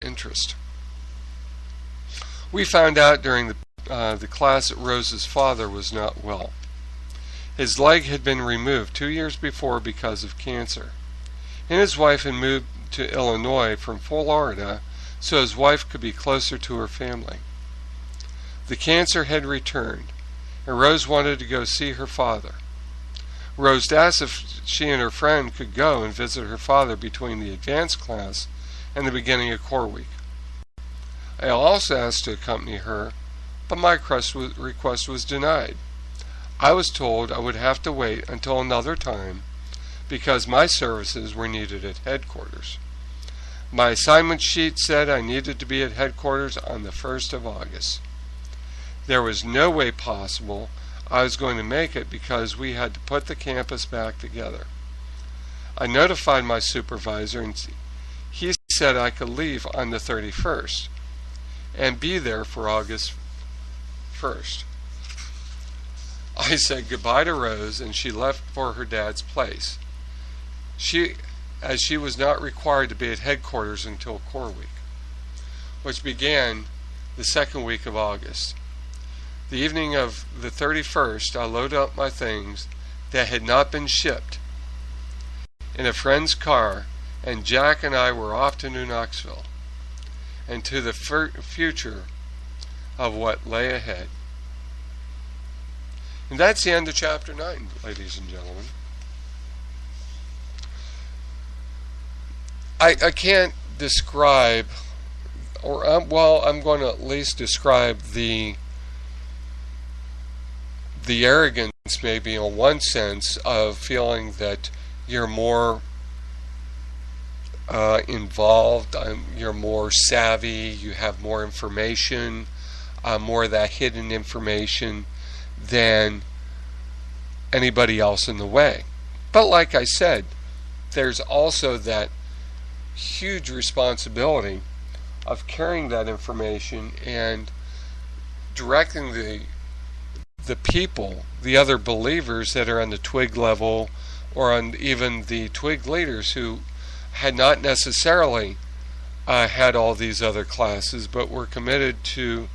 interest. We found out during the class that Rose's father was not well. His leg had been removed 2 years before because of cancer. And his wife had moved to Illinois from Florida so his wife could be closer to her family. The cancer had returned, and Rose wanted to go see her father. Rose asked if she and her friend could go and visit her father between the advanced class and the beginning of core week. I also asked to accompany her, but my request was denied. I was told I would have to wait until another time because my services were needed at headquarters. My assignment sheet said I needed to be at headquarters on the 1st of August. There was no way possible I was going to make it because we had to put the campus back together. I notified my supervisor and he said I could leave on the 31st and be there for August 1st. I said goodbye to Rose and she left for her dad's place. As she was not required to be at headquarters until core week, which began the second week of August. The evening of the 31st, I loaded up my things that had not been shipped in a friend's car, and Jack and I were off to New Knoxville and to the future of what lay ahead. And that's the end of chapter 9, ladies and gentlemen. I can't describe, I'm going to at least describe the arrogance, maybe in one sense, of feeling that you're more involved, you're more savvy, you have more information, more of that hidden information than anybody else in the way. But like I said, there's also that huge responsibility of carrying that information and directing the people, the other believers that are on the twig level or on even the twig leaders who had not necessarily had all these other classes but were committed to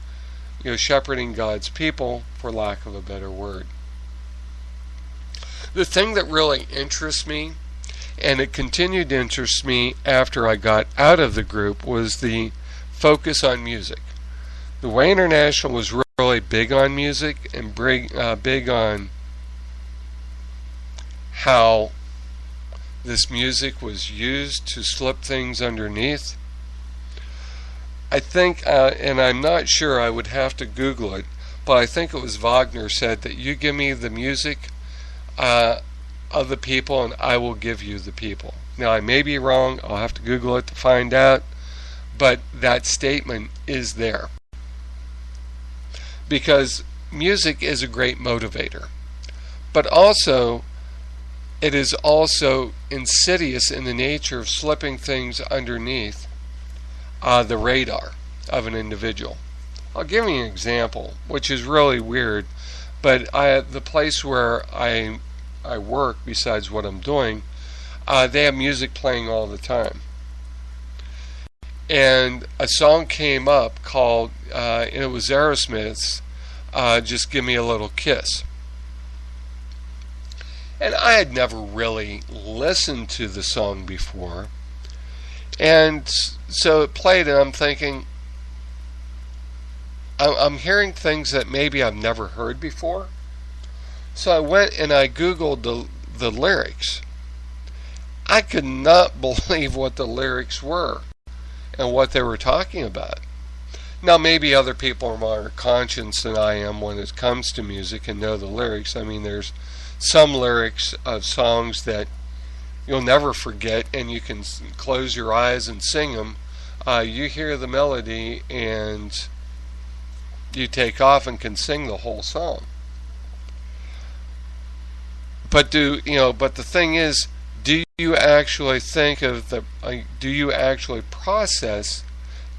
shepherding God's people, for lack of a better word. The thing that really interests me, and it continued to interest me after I got out of the group, was the focus on music. The Way International was really big on music and big on how this music was used to slip things underneath. I think, and I'm not sure, I would have to Google it, but I think it was Wagner said that you give me the music of the people and I will give you the people. Now I may be wrong, I'll have to Google it to find out, but that statement is there. Because music is a great motivator, but also it is also insidious in the nature of slipping things underneath the radar of an individual. I'll give you an example, which is really weird, but the place where I work, besides what I'm doing, they have music playing all the time. And a song came up called, and it was Aerosmith's, Just Give Me a Little Kiss. And I had never really listened to the song before. And so it played, and I'm thinking, I'm hearing things that maybe I've never heard before. So I went and I Googled the lyrics. I could not believe what the lyrics were and what they were talking about. Now, maybe other people are more conscious than I am when it comes to music and know the lyrics. I mean, there's some lyrics of songs that you'll never forget, and you can close your eyes and sing them. You hear the melody and you take off and can sing the whole song. But but the thing is, do you actually think of do you actually process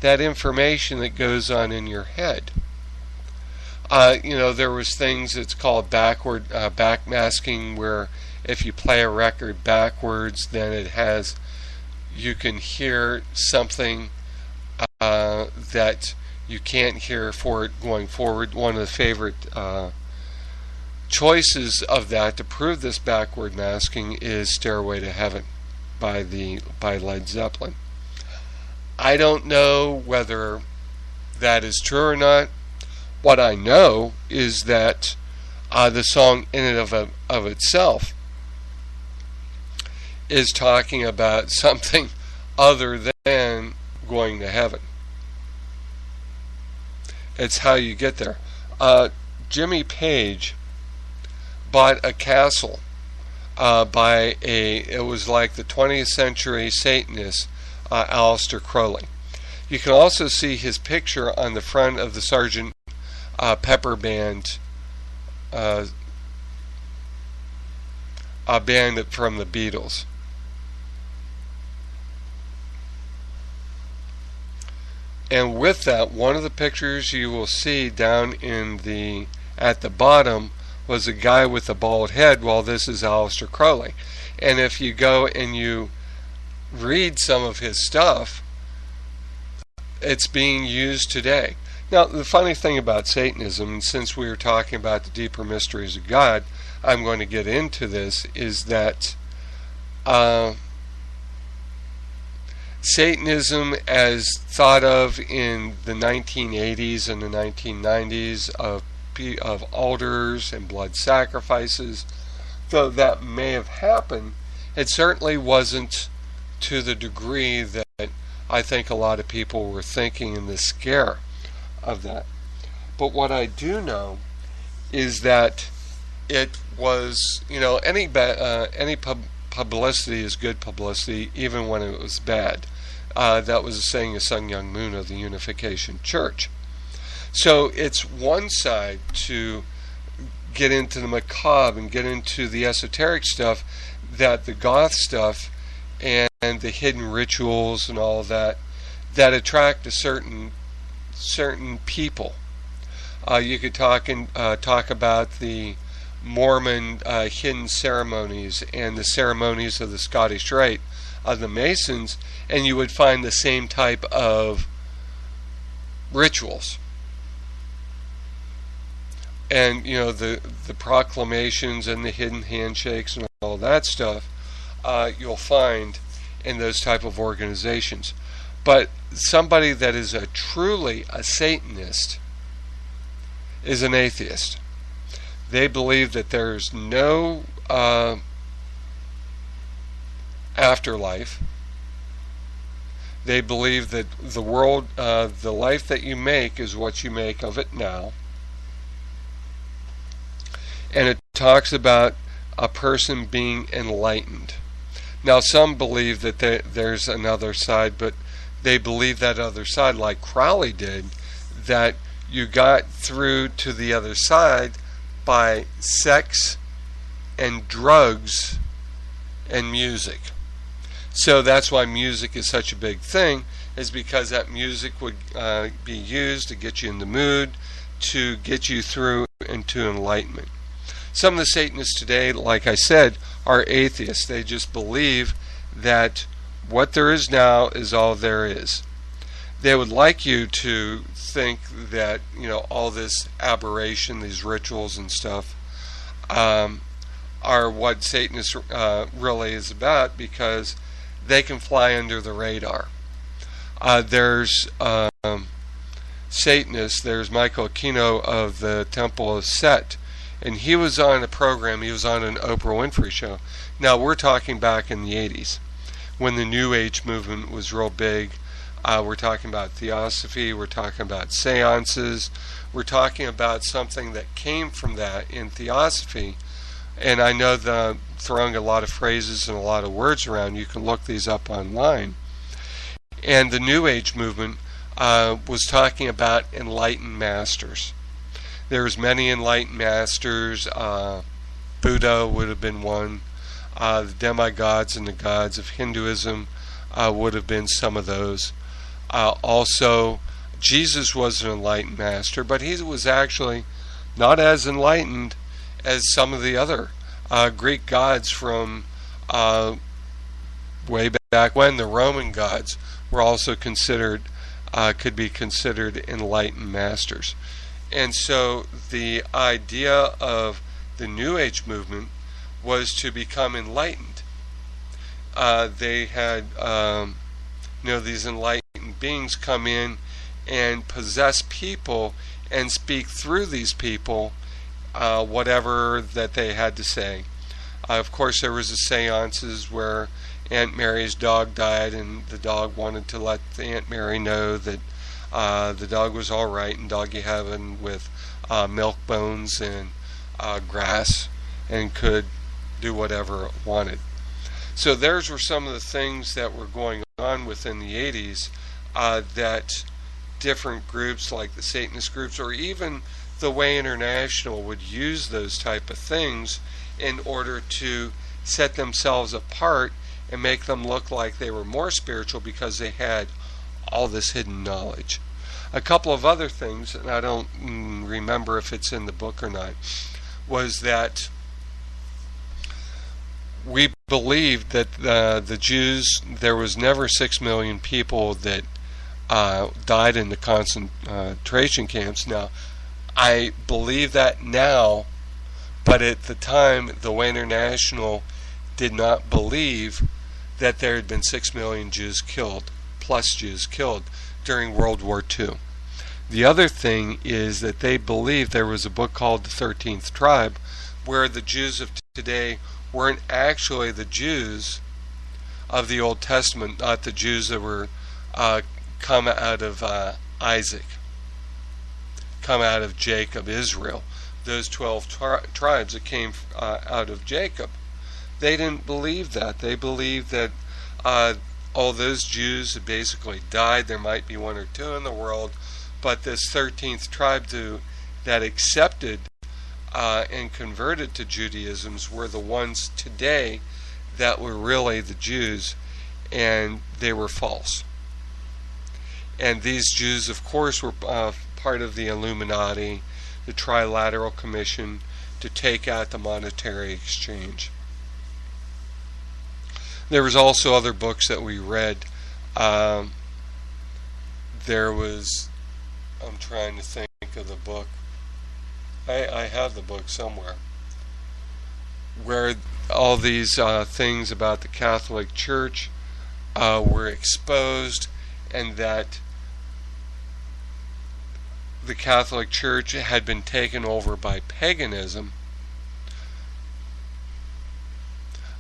that information that goes on in your head? There was things that's called backmasking, where if you play a record backwards, then you can hear something that you can't hear for it going forward. One of the favorite choices of that to prove this backward masking is Stairway to Heaven by Led Zeppelin. I don't know whether that is true or not. What I know is that the song in and of itself is talking about something other than going to heaven. It's how you get there. Jimmy Page bought a castle it was like the 20th century Satanist, Aleister Crowley. You can also see his picture on the front of the Sgt. Pepper band, a band from the Beatles. And with that, one of the pictures you will see down at the bottom was a guy with a bald head. Well, this is Aleister Crowley. And if you go and you read some of his stuff, it's being used today. Now, the funny thing about Satanism, and since we were talking about the deeper mysteries of God, I'm going to get into this, is that Satanism, as thought of in the 1980s and the 1990s of altars and blood sacrifices, though that may have happened, it certainly wasn't to the degree that I think a lot of people were thinking in the scare of that. But what I do know is that it was, any publicity is good publicity, even when it was bad. That was a saying of Sun Myung Moon of the Unification Church. So it's one side to get into the macabre and get into the esoteric stuff, that the goth stuff and the hidden rituals and all that attract a certain people. You could talk about the Mormon hidden ceremonies and the ceremonies of the Scottish Rite of the Masons, and you would find the same type of rituals. And the proclamations and the hidden handshakes and all that stuff you'll find in those type of organizations. But somebody that is truly a Satanist is an atheist. They believe that there's no afterlife. They believe that the world, the life that you make is what you make of it now. And it talks about a person being enlightened. Now, some believe that there's another side, but they believe that other side, like Crowley did, that you got through to the other side by sex and drugs and music. So that's why music is such a big thing, is because that music would be used to get you in the mood, to get you through into enlightenment. Some of the Satanists today, like I said, are atheists. They just believe that what there is now is all there is. They would like you to think that, all this aberration, these rituals and stuff, are what Satanist really is about, because they can fly under the radar. There's Satanists, there's Michael Aquino of the Temple of Set, and he was on a program, he was on an Oprah Winfrey show. Now, we're talking back in the 80s, when the New Age movement was real big. We're talking about theosophy, we're talking about seances, we're talking about something that came from that in theosophy. And I know that I'm throwing a lot of phrases and a lot of words around. You can look these up online. And the New Age movement was talking about enlightened masters. There's many enlightened masters. Buddha would have been one. The demigods and the gods of Hinduism would have been some of those. Also, Jesus was an enlightened master, but he was actually not as enlightened as some of the other Greek gods from way back when. The Roman gods were also considered could be considered enlightened masters. And so the idea of the New Age movement was to become enlightened. They had these enlightened beings come in and possess people and speak through these people whatever that they had to say. Of course, there was the seances where Aunt Mary's dog died, and the dog wanted to let Aunt Mary know that the dog was all right in doggy heaven with milk bones and grass, and could do whatever it wanted. So those were some of the things that were going on within the 80s that different groups like the Satanist groups or even the Way International would use those type of things in order to set themselves apart and make them look like they were more spiritual because they had all this hidden knowledge. A couple of other things, and I don't remember if it's in the book or not, was that we believed that the Jews, there was never 6 million people that died in the concentration camps. Now, I believe that now, but at the time, the Way International did not believe that there had been 6 million Jews killed, plus Jews killed, during World War II. The other thing is that they believed there was a book called the 13th Tribe, where the Jews of today weren't actually the Jews of the Old Testament, not the Jews that were come out of Isaac, come out of Jacob, Israel, those 12 tribes that came out of Jacob. They didn't believe that. They believed that all those Jews had basically died. There might be 1 or 2 in the world, but this 13th tribe that accepted and converted to Judaism were the ones today that were really the Jews, and they were false. And these Jews, of course, were part of the Illuminati, the Trilateral Commission, to take out the monetary exchange. There was also other books that we read. There was, I'm trying to think of the book. I have the book somewhere, where all these things about the Catholic Church were exposed, and that the Catholic Church had been taken over by paganism.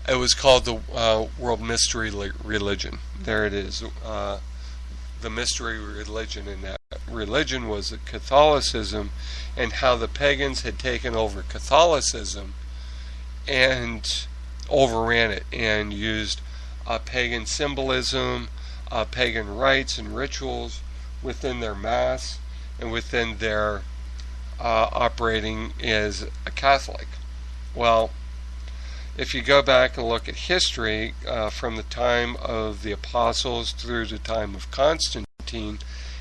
It was called the World Mystery Religion. There it is. The mystery religion, and that religion was Catholicism, and how the pagans had taken over Catholicism and overran it and used pagan symbolism, pagan rites and rituals within their mass and within their operating as a Catholic. Well, if you go back and look at history from the time of the apostles through the time of Constantine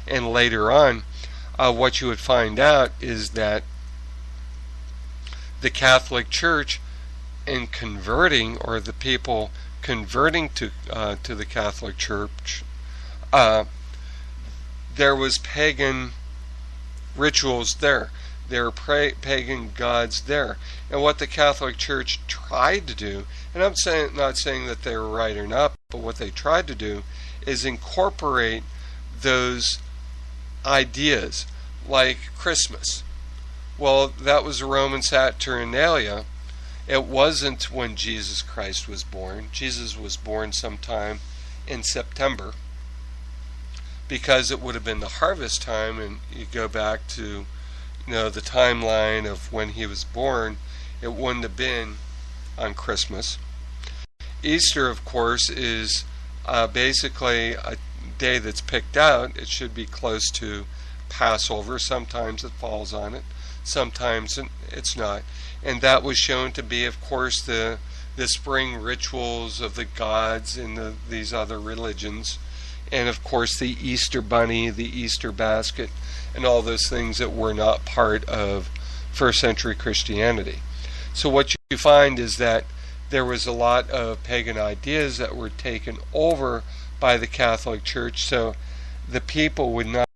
and later on, what you would find out is that the Catholic Church, in converting, or the people converting to the Catholic Church, there was pagan rituals there. There were pagan gods there. And what the Catholic Church tried to do, and I'm not saying that they were right or not, but what they tried to do is incorporate those ideas, like Christmas. Well, that was a Roman Saturnalia. It wasn't when Jesus Christ was born. Jesus was born sometime in September, because it would have been the harvest time, and you go back to the timeline of when he was born, it wouldn't have been on Christmas. Easter, of course, is basically a day that's picked out. It should be close to Passover. Sometimes it falls on it, sometimes it's not. And that was shown to be, of course, the spring rituals of the gods in these other religions. And of course the Easter bunny, the Easter basket, and all those things that were not part of first century Christianity. So what you find is that there was a lot of pagan ideas that were taken over by the Catholic Church. So the people would not